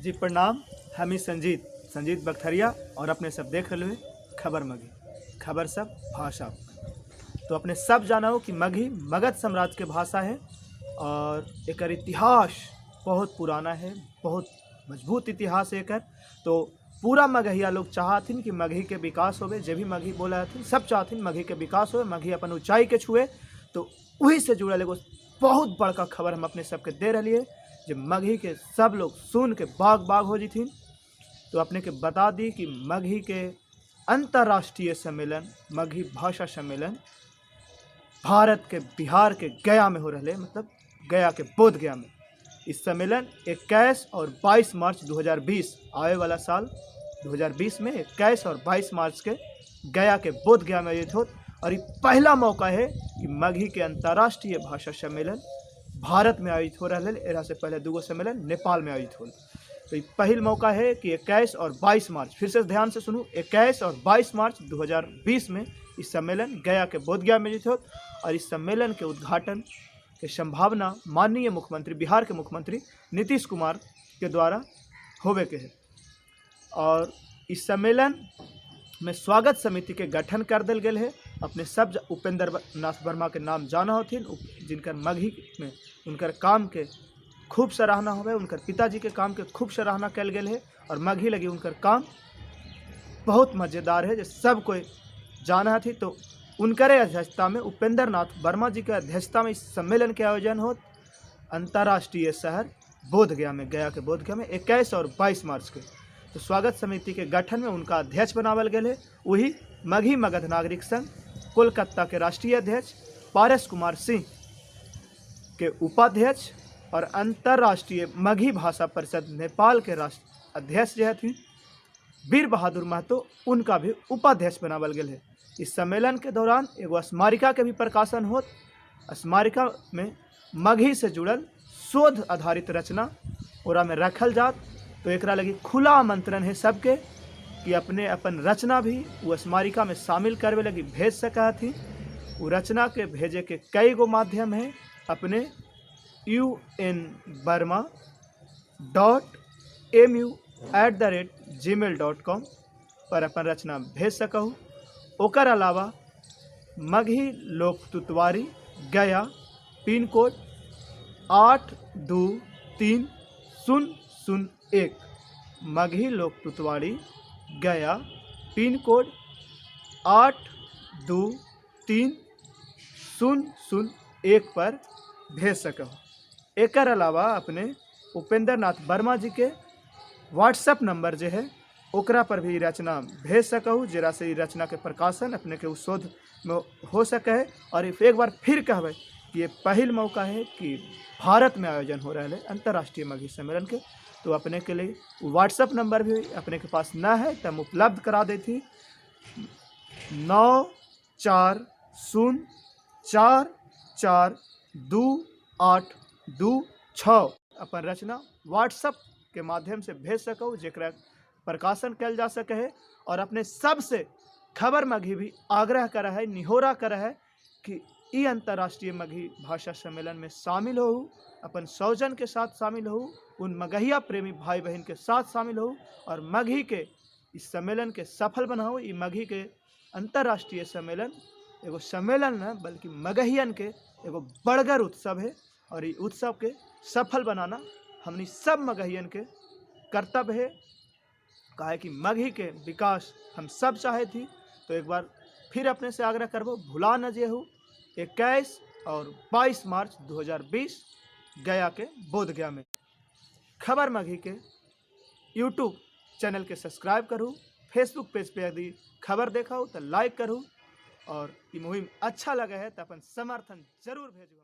जी प्रणाम। हमी संजीत बख्तरिया और अपने सब देख रहे हुए खबर मगी, खबर सब भाषा। तो अपने सब जाना हो कि मगही मगध साम्राज्य के भाषा है और एक इतिहास बहुत पुराना है, बहुत मजबूत इतिहास है एकर। तो पूरा मगहिया लोग चाहथिन कि मगही के विकास होवे, जे भी मगही बोला हथिन सब चाहथिन मगही के विकास होवे, मगही अपन ऊंचाई के छुए। तो वही से जुड़ल एगो बहुत बड़का खबर हम अपने सबके दे रही है, जो मगही के सब लोग सुन के बाग बाग हो जथिन। तो अपने के बता दी कि मगही के अंतर्राष्ट्रीय सम्मेलन, मगही भाषा सम्मेलन भारत के बिहार के गया में हो रहे, मतलब गया के बोध गया में। इस सम्मेलन 21 और 22 मार्च 2020 आए वाला साल 2020 में 21 और 22 मार्च के गया के बोध गया में आयोजित हो। और ये पहला मौका है कि मगही के अंतर्राष्ट्रीय भाषा सम्मेलन भारत में आयोजित हो रहा है। एरा से पहले दूगो सम्मेलन नेपाल में आयोजित हो। तो ये पहल मौका है कि 21 और 22 मार्च, फिर से ध्यान से सुनू, 21 और 22 मार्च 2020 में इस सम्मेलन गया के बोध गया में आयोजित हो। और इस सम्मेलन के उद्घाटन की संभावना माननीय मुख्यमंत्री, बिहार के मुख्यमंत्री नीतीश कुमार के द्वारा होवे के है। और इस सम्मेलन में स्वागत समिति के गठन कर दिल गए है। अपने सब उपेंद्र नाथ वर्मा के नाम जाना होथिन, जिनकर मगही में उनकर काम के खूब सराहना होवे, उनकर पिताजी के काम के खूब सराहना कल गए है। और मगही लगी उनकर काम बहुत मज़ेदार है, जो सब कोई जाना थी। तो उनकर अध्यक्षता में, उपेंद्र नाथ वर्मा जी के अध्यक्षता में इस सम्मेलन के आयोजन हो अंतर्राष्ट्रीय शहर बोध गया में, गया के बोध गया में 21 और 22 मार्च के। तो स्वागत समिति के गठन में उनका अध्यक्ष बनावल गए है वही मगही मगध नागरिक संघ कोलकाता के राष्ट्रीय अध्यक्ष पारस कुमार सिंह के उपाध्यक्ष और अंतर्राष्ट्रीय मगही भाषा परिषद नेपाल के राष्ट्र अध्यक्ष जो थी वीर बहादुर महतो, उनका भी उपाध्यक्ष बनावल गए है। इस सम्मेलन के दौरान एगो स्मारिका के भी प्रकाशन हो। स्मारिका में मगही से जुड़ल शोध आधारित रचना ओरा में रखल जात। तो एक लगी खुला आमंत्रण है सबके कि अपने अपन रचना भी वो स्मारिका में शामिल करवे लगी भेज सका थी। वो रचना के भेजे के कई गो माध्यम है। अपने unburma.mu@gmail.com पर अपन रचना भेज सकूँ। ओकर अलावा मगही लोक तुतवारी गया पिन कोड 823001, मगही लोक तुतवारी गया पिन कोड 823001 पर भेज सकूँ। एक अलावा अपने उपेंद्र नाथ वर्मा जी के व्हाट्सएप नंबर जो है ओकरा पर भी रचना भेज सकूँ, जरा से रचना के प्रकाशन अपने के उस शोध में हो सके है। और एक बार फिर कहवे कि ये पहल मौका है कि भारत में आयोजन हो रहा है अंतर्राष्ट्रीय मगही सम्मेलन के। तो अपने के लिए व्हाट्सएप नंबर भी अपने के पास न है तो हम उपलब्ध करा देती 9444242826 अपन रचना व्हाट्सएप के माध्यम से भेज सकूँ, जरा प्रकाशन कल जा सके है। और अपने सबसे खबर मगही भी आग्रह करा है, निहोरा करा है कि ई अंतर्राष्ट्रीय मगही भाषा सम्मेलन में शामिल हो, अपन सौजन के साथ शामिल हो, उन मगहिया प्रेमी भाई बहन के साथ शामिल हो और मगही के इस सम्मेलन के सफल बनाओ। ये मगही के अंतर्राष्ट्रीय सम्मेलन एगो सम्मेलन न बल्कि मगहियन के एगो बड़गर उत्सव है। और ये उत्सव के सफल बनाना हमनी सब मगहियन के कर्तव्य है, काहे कि मगही के विकास हम सब चाहे थी। तो एक बार फिर अपने से आग्रह करबो, भुला न जे हो 21 और 22 मार्च 2020 गया के बोध गया में। खबर मगही के यूट्यूब चैनल के सब्सक्राइब करूँ, फेसबुक पेज पे यदि खबर देखा हो तो लाइक करूँ। और ये मुहिम अच्छा लगे है तो अपन समर्थन जरूर भेजू।